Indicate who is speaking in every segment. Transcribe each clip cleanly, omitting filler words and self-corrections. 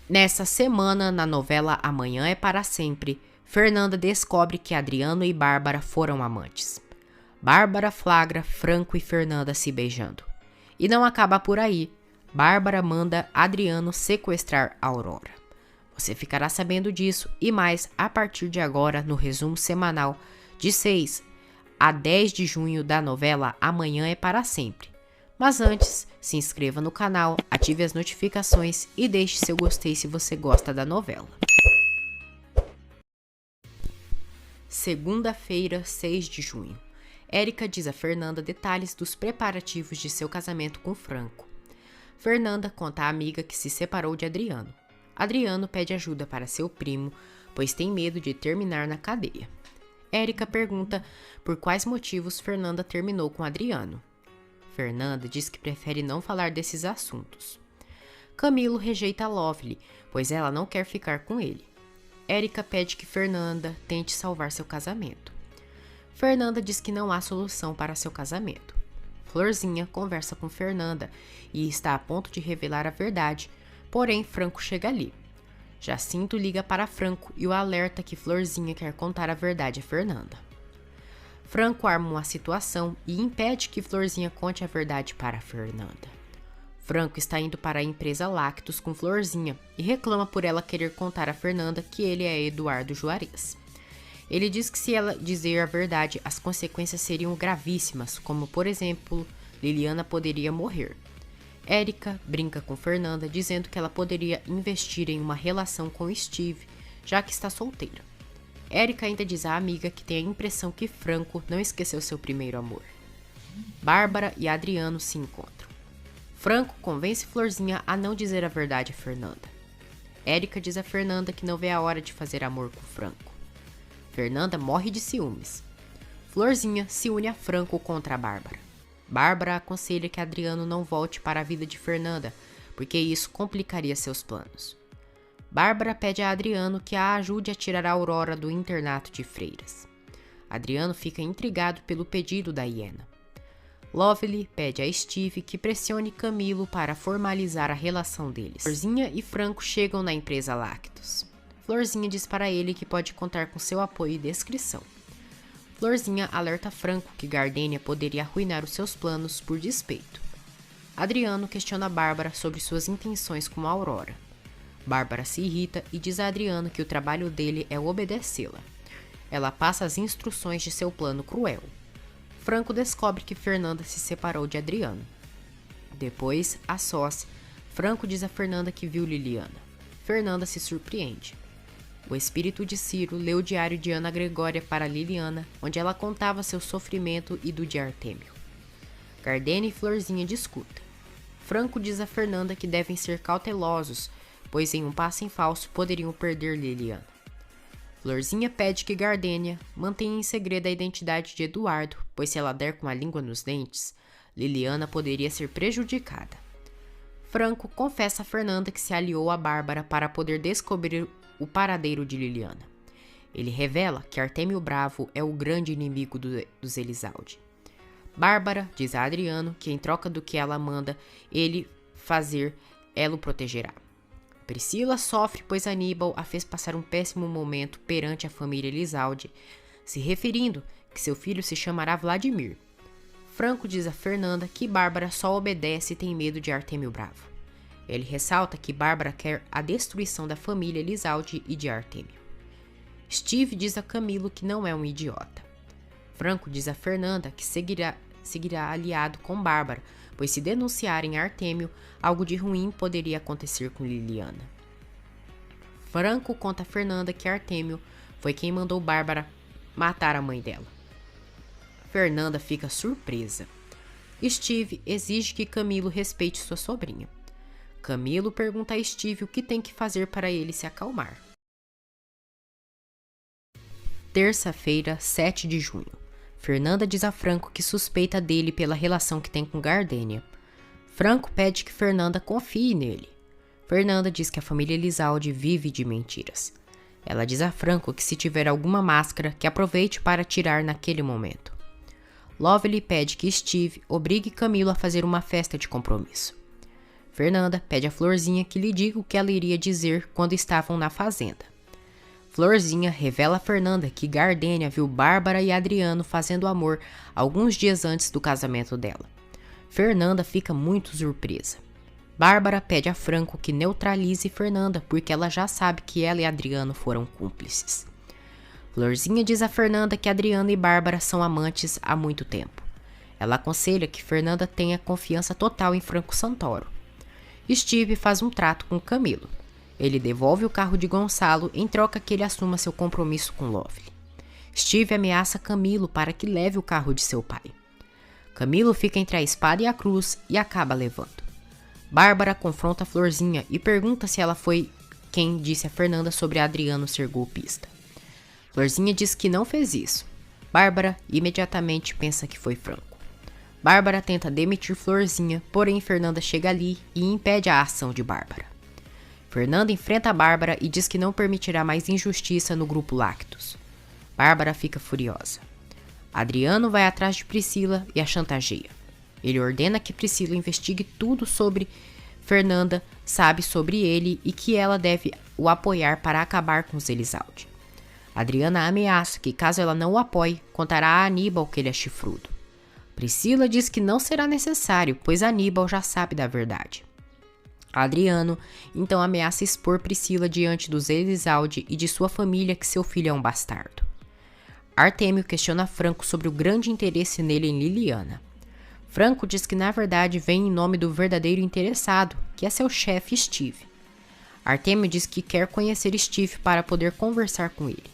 Speaker 1: Nessa semana, na novela Amanhã é para Sempre, Fernanda descobre que Adriano e Bárbara foram amantes. Bárbara flagra Franco e Fernanda se beijando. E não acaba por aí. Bárbara manda Adriano sequestrar Aurora. Você ficará sabendo disso e mais a partir de agora no resumo semanal de 6 a 10 de junho da novela Amanhã é para Sempre. Mas antes, se inscreva no canal, ative as notificações e deixe seu gostei se você gosta da novela. Segunda-feira, 6 de junho. Érica diz a Fernanda detalhes dos preparativos de seu casamento com Franco. Fernanda conta à amiga que se separou de Adriano. Adriano pede ajuda para seu primo, pois tem medo de terminar na cadeia. Érica pergunta por quais motivos Fernanda terminou com Adriano. Fernanda diz que prefere não falar desses assuntos. Camilo rejeita Lovely, pois ela não quer ficar com ele. Érica pede que Fernanda tente salvar seu casamento. Fernanda diz que não há solução para seu casamento. Florzinha conversa com Fernanda e está a ponto de revelar a verdade, porém Franco chega ali. Jacinto liga para Franco e o alerta que Florzinha quer contar a verdade a Fernanda. Franco arma uma situação e impede que Florzinha conte a verdade para Fernanda. Franco está indo para a empresa Lactos com Florzinha e reclama por ela querer contar a Fernanda que ele é Eduardo Juarez. Ele diz que se ela dizer a verdade, as consequências seriam gravíssimas, como por exemplo, Liliana poderia morrer. Érica brinca com Fernanda dizendo que ela poderia investir em uma relação com Steve, já que está solteira. Érica ainda diz à amiga que tem a impressão que Franco não esqueceu seu primeiro amor. Bárbara e Adriano se encontram. Franco convence Florzinha a não dizer a verdade a Fernanda. Érica diz a Fernanda que não vê a hora de fazer amor com Franco. Fernanda morre de ciúmes. Florzinha se une a Franco contra a Bárbara. Bárbara aconselha que Adriano não volte para a vida de Fernanda, porque isso complicaria seus planos. Bárbara pede a Adriano que a ajude a tirar a Aurora do internato de freiras. Adriano fica intrigado pelo pedido da hiena. Lovely pede a Steve que pressione Camilo para formalizar a relação deles. Florzinha e Franco chegam na empresa Lactos. Florzinha diz para ele que pode contar com seu apoio e descrição. Florzinha alerta Franco que Gardênia poderia arruinar os seus planos por despeito. Adriano questiona Bárbara sobre suas intenções com a Aurora. Bárbara se irrita e diz a Adriano que o trabalho dele é obedecê-la. Ela passa as instruções de seu plano cruel. Franco descobre que Fernanda se separou de Adriano. Depois, a sós, Franco diz a Fernanda que viu Liliana. Fernanda se surpreende. O espírito de Ciro leu o diário de Ana Gregória para Liliana, onde ela contava seu sofrimento e do de Artêmio. Gardênia e Florzinha discutem. Franco diz a Fernanda que devem ser cautelosos, pois em um passo em falso poderiam perder Liliana. Florzinha pede que Gardênia mantenha em segredo a identidade de Eduardo, pois se ela der com a língua nos dentes, Liliana poderia ser prejudicada. Franco confessa a Fernanda que se aliou a Bárbara para poder descobrir o paradeiro de Liliana. Ele revela que Artêmio Bravo é o grande inimigo dos Elizalde. Bárbara diz a Adriano que em troca do que ela manda ele fazer, ela o protegerá. Priscila sofre pois Aníbal a fez passar um péssimo momento perante a família Elizalde, se referindo que seu filho se chamará Vladimir. Franco diz a Fernanda que Bárbara só obedece e tem medo de Artêmio Bravo. Ele ressalta que Bárbara quer a destruição da família Elizalde e de Artêmio. Steve diz a Camilo que não é um idiota. Franco diz a Fernanda que seguirá aliado com Bárbara, pois se denunciarem Artêmio, algo de ruim poderia acontecer com Liliana. Franco conta a Fernanda que Artêmio foi quem mandou Bárbara matar a mãe dela. Fernanda fica surpresa. Steve exige que Camilo respeite sua sobrinha. Camilo pergunta a Steve o que tem que fazer para ele se acalmar. Terça-feira, 7 de junho. Fernanda diz a Franco que suspeita dele pela relação que tem com Gardênia. Franco pede que Fernanda confie nele. Fernanda diz que a família Elizalde vive de mentiras. Ela diz a Franco que se tiver alguma máscara, que aproveite para tirar naquele momento. Lovely pede que Steve obrigue Camilo a fazer uma festa de compromisso. Fernanda pede a Florzinha que lhe diga o que ela iria dizer quando estavam na fazenda. Florzinha revela a Fernanda que Gardênia viu Bárbara e Adriano fazendo amor alguns dias antes do casamento dela. Fernanda fica muito surpresa. Bárbara pede a Franco que neutralize Fernanda porque ela já sabe que ela e Adriano foram cúmplices. Florzinha diz a Fernanda que Adriano e Bárbara são amantes há muito tempo. Ela aconselha que Fernanda tenha confiança total em Franco Santoro. Steve faz um trato com Camilo. Ele devolve o carro de Gonçalo em troca que ele assuma seu compromisso com Lovely. Steve ameaça Camilo para que leve o carro de seu pai. Camilo fica entre a espada e a cruz e acaba levando. Bárbara confronta a Florzinha e pergunta se ela foi quem disse a Fernanda sobre Adriano ser golpista. Florzinha diz que não fez isso. Bárbara imediatamente pensa que foi Franco. Bárbara tenta demitir Florzinha, porém Fernanda chega ali e impede a ação de Bárbara. Fernanda enfrenta a Bárbara e diz que não permitirá mais injustiça no grupo Lactus. Bárbara fica furiosa. Adriano vai atrás de Priscila e a chantageia. Ele ordena que Priscila investigue tudo sobre Fernanda, sabe sobre ele e que ela deve o apoiar para acabar com os Elizalde. Adriana ameaça que caso ela não o apoie, contará a Aníbal que ele é chifrudo. Priscila diz que não será necessário, pois Aníbal já sabe da verdade. Adriano então ameaça expor Priscila diante dos Elizalde e de sua família que seu filho é um bastardo. Artêmio questiona Franco sobre o grande interesse nele em Liliana. Franco diz que na verdade vem em nome do verdadeiro interessado, que é seu chefe Steve. Artêmio diz que quer conhecer Steve para poder conversar com ele.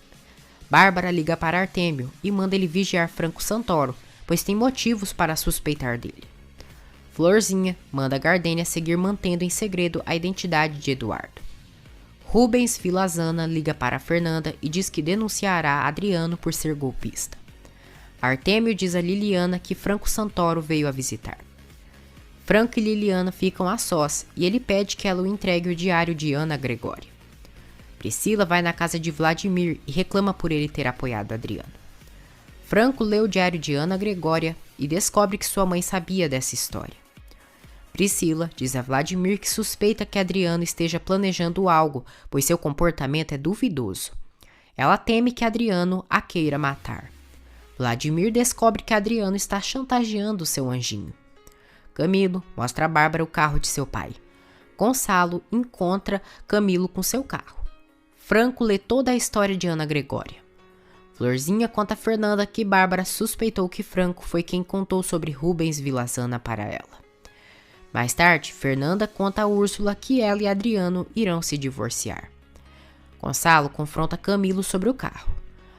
Speaker 1: Bárbara liga para Artêmio e manda ele vigiar Franco Santoro, pois tem motivos para suspeitar dele. Florzinha manda Gardênia seguir mantendo em segredo a identidade de Eduardo. Rubens Vilazana liga para Fernanda e diz que denunciará Adriano por ser golpista. Artêmio diz a Liliana que Franco Santoro veio a visitar. Franco e Liliana ficam a sós e ele pede que ela o entregue o diário de Ana Gregória. Priscila vai na casa de Vladimir e reclama por ele ter apoiado Adriano. Franco lê o diário de Ana Gregória e descobre que sua mãe sabia dessa história. Priscila diz a Vladimir que suspeita que Adriano esteja planejando algo, pois seu comportamento é duvidoso. Ela teme que Adriano a queira matar. Vladimir descobre que Adriano está chantageando seu anjinho. Camilo mostra a Bárbara o carro de seu pai. Gonçalo encontra Camilo com seu carro. Franco lê toda a história de Ana Gregória. Florzinha conta a Fernanda que Bárbara suspeitou que Franco foi quem contou sobre Rubens Vilazana para ela. Mais tarde, Fernanda conta a Úrsula que ela e Adriano irão se divorciar. Gonçalo confronta Camilo sobre o carro.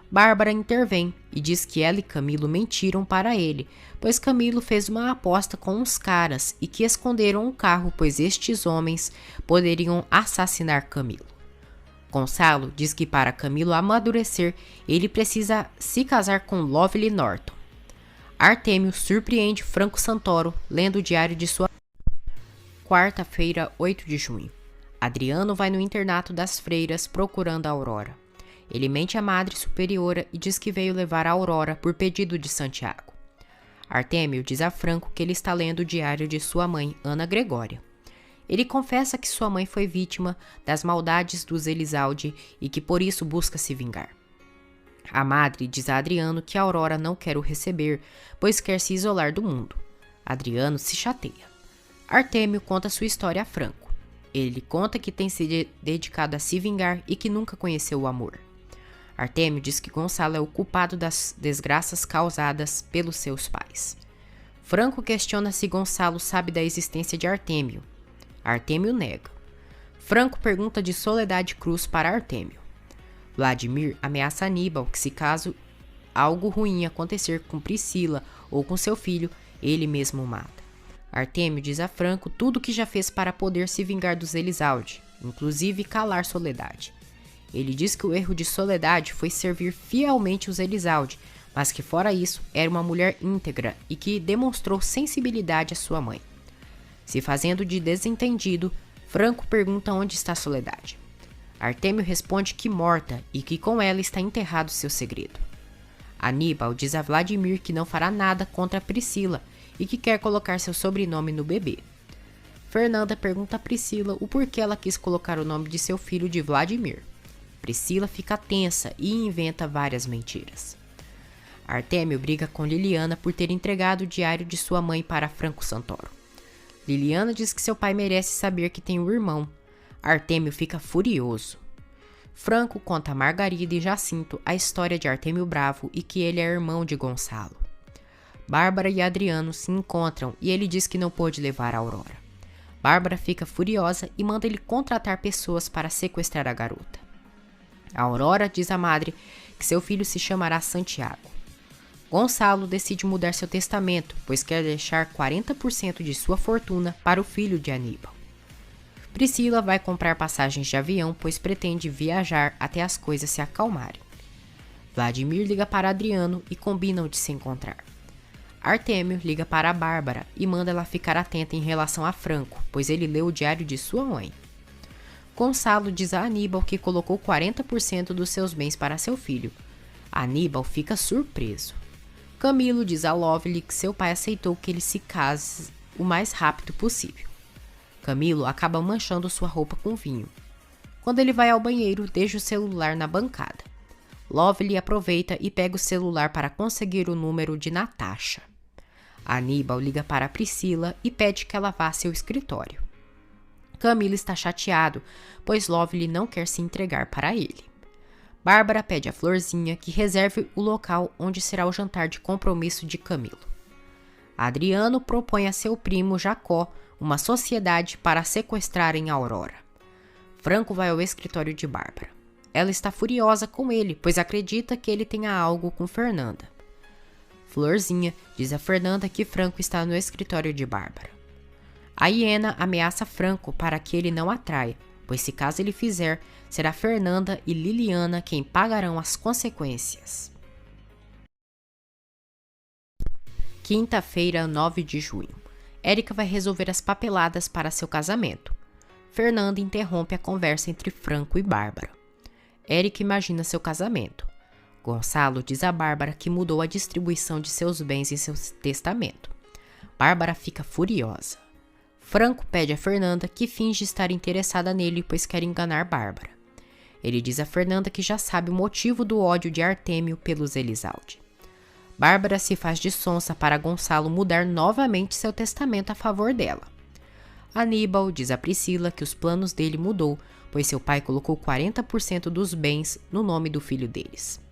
Speaker 1: Bárbara intervém e diz que ela e Camilo mentiram para ele, pois Camilo fez uma aposta com uns caras e que esconderam o carro, pois estes homens poderiam assassinar Camilo. Gonçalo diz que para Camilo amadurecer, ele precisa se casar com Lovely Norton. Artêmio surpreende Franco Santoro lendo o diário de sua quarta-feira, 8 de junho. Adriano vai no internato das freiras procurando a Aurora. Ele mente à Madre Superiora e diz que veio levar a Aurora por pedido de Santiago. Artêmio diz a Franco que ele está lendo o diário de sua mãe, Ana Gregória. Ele confessa que sua mãe foi vítima das maldades dos Elizalde e que por isso busca se vingar. A madre diz a Adriano que a Aurora não quer o receber, pois quer se isolar do mundo. Adriano se chateia. Artêmio conta sua história a Franco. Ele conta que tem se dedicado a se vingar e que nunca conheceu o amor. Artêmio diz que Gonçalo é o culpado das desgraças causadas pelos seus pais. Franco questiona se Gonçalo sabe da existência de Artêmio. Artêmio nega. Franco pergunta de Soledade Cruz para Artêmio. Vladimir ameaça Aníbal que se caso algo ruim acontecer com Priscila ou com seu filho, ele mesmo o mata. Artêmio diz a Franco tudo o que já fez para poder se vingar dos Elizalde, inclusive calar Soledade. Ele diz que o erro de Soledade foi servir fielmente os Elizalde, mas que fora isso, era uma mulher íntegra e que demonstrou sensibilidade à sua mãe. Se fazendo de desentendido, Franco pergunta onde está Soledade. Artêmio responde que morta e que com ela está enterrado seu segredo. Aníbal diz a Vladimir que não fará nada contra Priscila e que quer colocar seu sobrenome no bebê. Fernanda pergunta a Priscila o porquê ela quis colocar o nome de seu filho de Vladimir. Priscila fica tensa e inventa várias mentiras. Artêmio briga com Liliana por ter entregado o diário de sua mãe para Franco Santoro. Liliana diz que seu pai merece saber que tem um irmão. Artêmio fica furioso. Franco conta a Margarida e Jacinto a história de Artêmio Bravo e que ele é irmão de Gonçalo. Bárbara e Adriano se encontram e ele diz que não pôde levar a Aurora. Bárbara fica furiosa e manda ele contratar pessoas para sequestrar a garota. A Aurora diz à madre que seu filho se chamará Santiago. Gonçalo decide mudar seu testamento, pois quer deixar 40% de sua fortuna para o filho de Aníbal. Priscila vai comprar passagens de avião, pois pretende viajar até as coisas se acalmarem. Vladimir liga para Adriano e combinam de se encontrar. Artêmio liga para a Bárbara e manda ela ficar atenta em relação a Franco, pois ele leu o diário de sua mãe. Gonçalo diz a Aníbal que colocou 40% dos seus bens para seu filho. Aníbal fica surpreso. Camilo diz a Lovely que seu pai aceitou que ele se case o mais rápido possível. Camilo acaba manchando sua roupa com vinho. Quando ele vai ao banheiro, deixa o celular na bancada. Lovely aproveita e pega o celular para conseguir o número de Natasha. Aníbal liga para Priscila e pede que ela vá a seu escritório. Camilo está chateado, pois Lovely não quer se entregar para ele. Bárbara pede a Florzinha que reserve o local onde será o jantar de compromisso de Camilo. Adriano propõe a seu primo Jacó uma sociedade para sequestrarem a Aurora. Franco vai ao escritório de Bárbara. Ela está furiosa com ele, pois acredita que ele tenha algo com Fernanda. Florzinha diz a Fernanda que Franco está no escritório de Bárbara. A hiena ameaça Franco para que ele não a traia, pois se caso ele fizer, será Fernanda e Liliana quem pagarão as consequências. Quinta-feira, 9 de junho. Érica vai resolver as papeladas para seu casamento. Fernanda interrompe a conversa entre Franco e Bárbara. Érica imagina seu casamento. Gonçalo diz a Bárbara que mudou a distribuição de seus bens em seu testamento. Bárbara fica furiosa. Franco pede a Fernanda que finge estar interessada nele, pois quer enganar Bárbara. Ele diz a Fernanda que já sabe o motivo do ódio de Artêmio pelos Elizalde. Bárbara se faz de sonsa para Gonçalo mudar novamente seu testamento a favor dela. Aníbal diz a Priscila que os planos dele mudou, pois seu pai colocou 40% dos bens no nome do filho deles.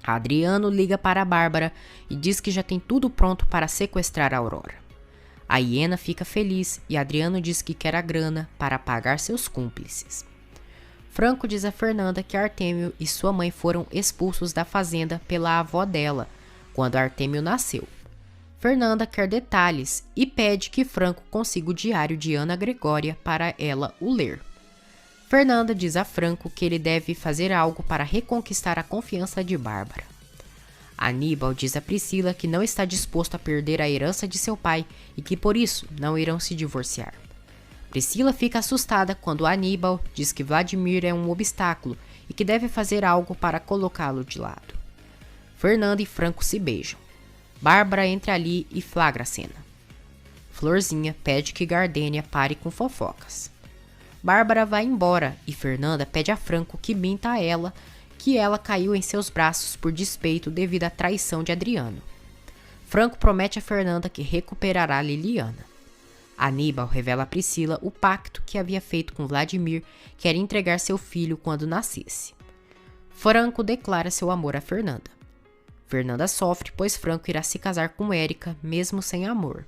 Speaker 1: Adriano liga para a Bárbara e diz que já tem tudo pronto para sequestrar a Aurora. A hiena fica feliz e Adriano diz que quer a grana para pagar seus cúmplices. Franco diz a Fernanda que Artêmio e sua mãe foram expulsos da fazenda pela avó dela, quando Artêmio nasceu. Fernanda quer detalhes e pede que Franco consiga o diário de Ana Gregória para ela o ler. Fernanda diz a Franco que ele deve fazer algo para reconquistar a confiança de Bárbara. Aníbal diz a Priscila que não está disposto a perder a herança de seu pai e que por isso não irão se divorciar. Priscila fica assustada quando Aníbal diz que Vladimir é um obstáculo e que deve fazer algo para colocá-lo de lado. Fernanda e Franco se beijam. Bárbara entra ali e flagra a cena. Florzinha pede que Gardênia pare com fofocas. Bárbara vai embora e Fernanda pede a Franco que minta a ela que ela caiu em seus braços por despeito devido à traição de Adriano. Franco promete a Fernanda que recuperará Liliana. Aníbal revela a Priscila o pacto que havia feito com Vladimir, que era entregar seu filho quando nascesse. Franco declara seu amor a Fernanda. Fernanda sofre, pois Franco irá se casar com Érica, mesmo sem amor.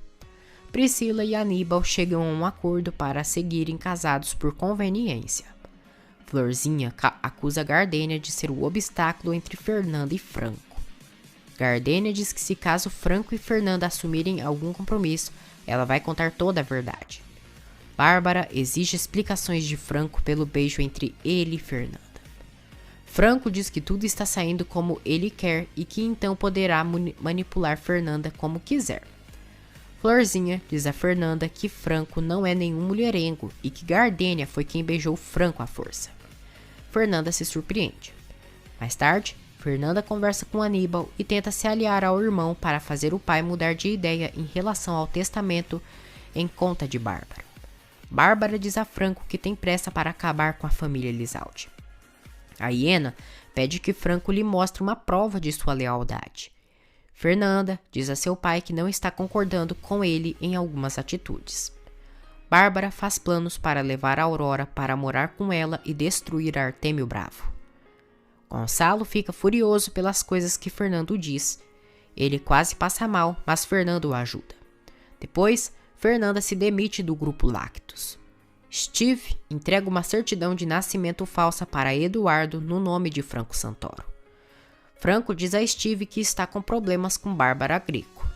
Speaker 1: Priscila e Aníbal chegam a um acordo para seguirem casados por conveniência. Florzinha acusa Gardênia de ser o obstáculo entre Fernanda e Franco. Gardênia diz que se caso Franco e Fernanda assumirem algum compromisso, ela vai contar toda a verdade. Bárbara exige explicações de Franco pelo beijo entre ele e Fernanda. Franco diz que tudo está saindo como ele quer e que então poderá manipular Fernanda como quiser. Florzinha diz a Fernanda que Franco não é nenhum mulherengo e que Gardênia foi quem beijou Franco à força. Fernanda se surpreende. Mais tarde, Fernanda conversa com Aníbal e tenta se aliar ao irmão para fazer o pai mudar de ideia em relação ao testamento em conta de Bárbara. Bárbara diz a Franco que tem pressa para acabar com a família Elizalde. A hiena pede que Franco lhe mostre uma prova de sua lealdade. Fernanda diz a seu pai que não está concordando com ele em algumas atitudes. Bárbara faz planos para levar a Aurora para morar com ela e destruir Artêmio Bravo. Gonçalo fica furioso pelas coisas que Fernando diz. Ele quase passa mal, mas Fernando o ajuda. Depois, Fernanda se demite do grupo Lactus. Steve entrega uma certidão de nascimento falsa para Eduardo no nome de Franco Santoro. Franco diz a Steve que está com problemas com Bárbara Greco.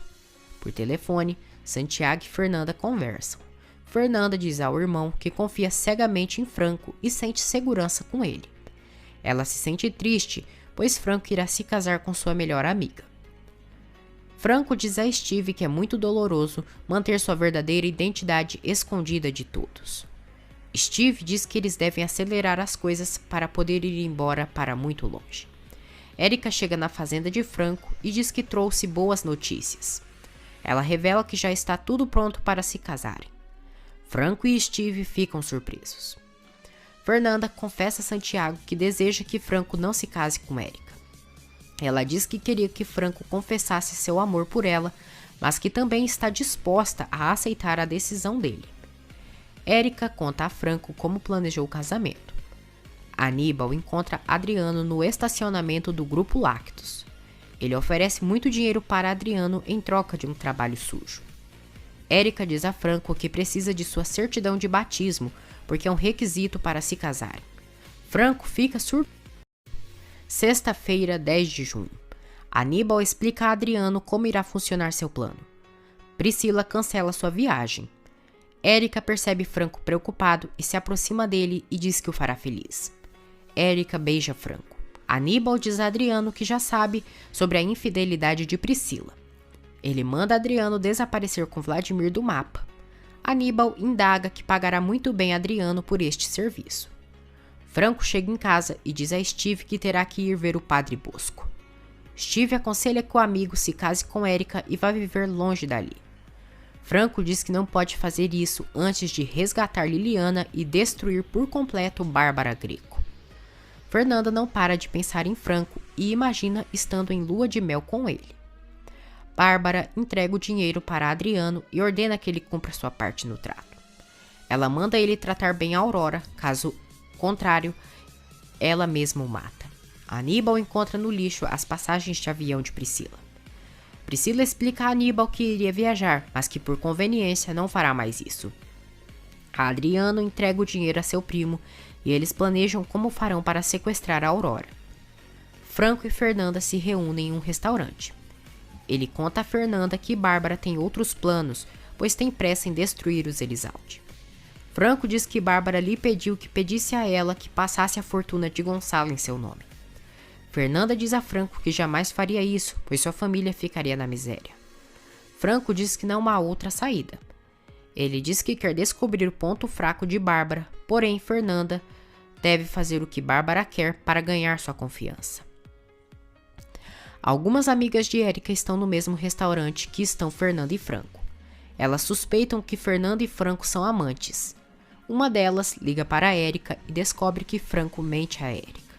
Speaker 1: Por telefone, Santiago e Fernanda conversam. Fernanda diz ao irmão que confia cegamente em Franco e sente segurança com ele. Ela se sente triste, pois Franco irá se casar com sua melhor amiga. Franco diz a Steve que é muito doloroso manter sua verdadeira identidade escondida de todos. Steve diz que eles devem acelerar as coisas para poder ir embora para muito longe. Erika chega na fazenda de Franco e diz que trouxe boas notícias. Ela revela que já está tudo pronto para se casarem. Franco e Steve ficam surpresos. Fernanda confessa a Santiago que deseja que Franco não se case com Erika. Ela diz que queria que Franco confessasse seu amor por ela, mas que também está disposta a aceitar a decisão dele. Erika conta a Franco como planejou o casamento. Aníbal encontra Adriano no estacionamento do grupo Lactus. Ele oferece muito dinheiro para Adriano em troca de um trabalho sujo. Erika diz a Franco que precisa de sua certidão de batismo, porque é um requisito para se casarem. Franco fica surpreso. Sexta-feira, 10 de junho. Aníbal explica a Adriano como irá funcionar seu plano. Priscila cancela sua viagem. Erika percebe Franco preocupado e se aproxima dele e diz que o fará feliz. Erika beija Franco. Aníbal diz a Adriano que já sabe sobre a infidelidade de Priscila. Ele manda Adriano desaparecer com Vladimir do mapa. Aníbal indaga que pagará muito bem Adriano por este serviço. Franco chega em casa e diz a Steve que terá que ir ver o Padre Bosco. Steve aconselha que o amigo se case com Erika e vá viver longe dali. Franco diz que não pode fazer isso antes de resgatar Liliana e destruir por completo Bárbara Greco. Fernanda não para de pensar em Franco e imagina estando em lua de mel com ele. Bárbara entrega o dinheiro para Adriano e ordena que ele cumpra sua parte no trato. Ela manda ele tratar bem a Aurora, caso contrário, ela mesma o mata. Aníbal encontra no lixo as passagens de avião de Priscila. Priscila explica a Aníbal que iria viajar, mas que por conveniência não fará mais isso. Adriano entrega o dinheiro a seu primo e eles planejam como farão para sequestrar a Aurora. Franco e Fernanda se reúnem em um restaurante. Ele conta a Fernanda que Bárbara tem outros planos, pois tem pressa em destruir os Elizalde. Franco diz que Bárbara lhe pediu que pedisse a ela que passasse a fortuna de Gonçalo em seu nome. Fernanda diz a Franco que jamais faria isso, pois sua família ficaria na miséria. Franco diz que não há outra saída. Ele diz que quer descobrir o ponto fraco de Bárbara, porém Fernanda deve fazer o que Bárbara quer para ganhar sua confiança. Algumas amigas de Erika estão no mesmo restaurante que estão Fernanda e Franco. Elas suspeitam que Fernanda e Franco são amantes. Uma delas liga para Erika e descobre que Franco mente a Erika.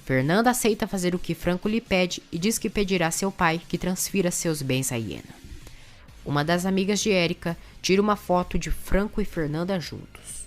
Speaker 1: Fernanda aceita fazer o que Franco lhe pede e diz que pedirá a seu pai que transfira seus bens à hiena. Uma das amigas de Erika tira uma foto de Franco e Fernanda juntos.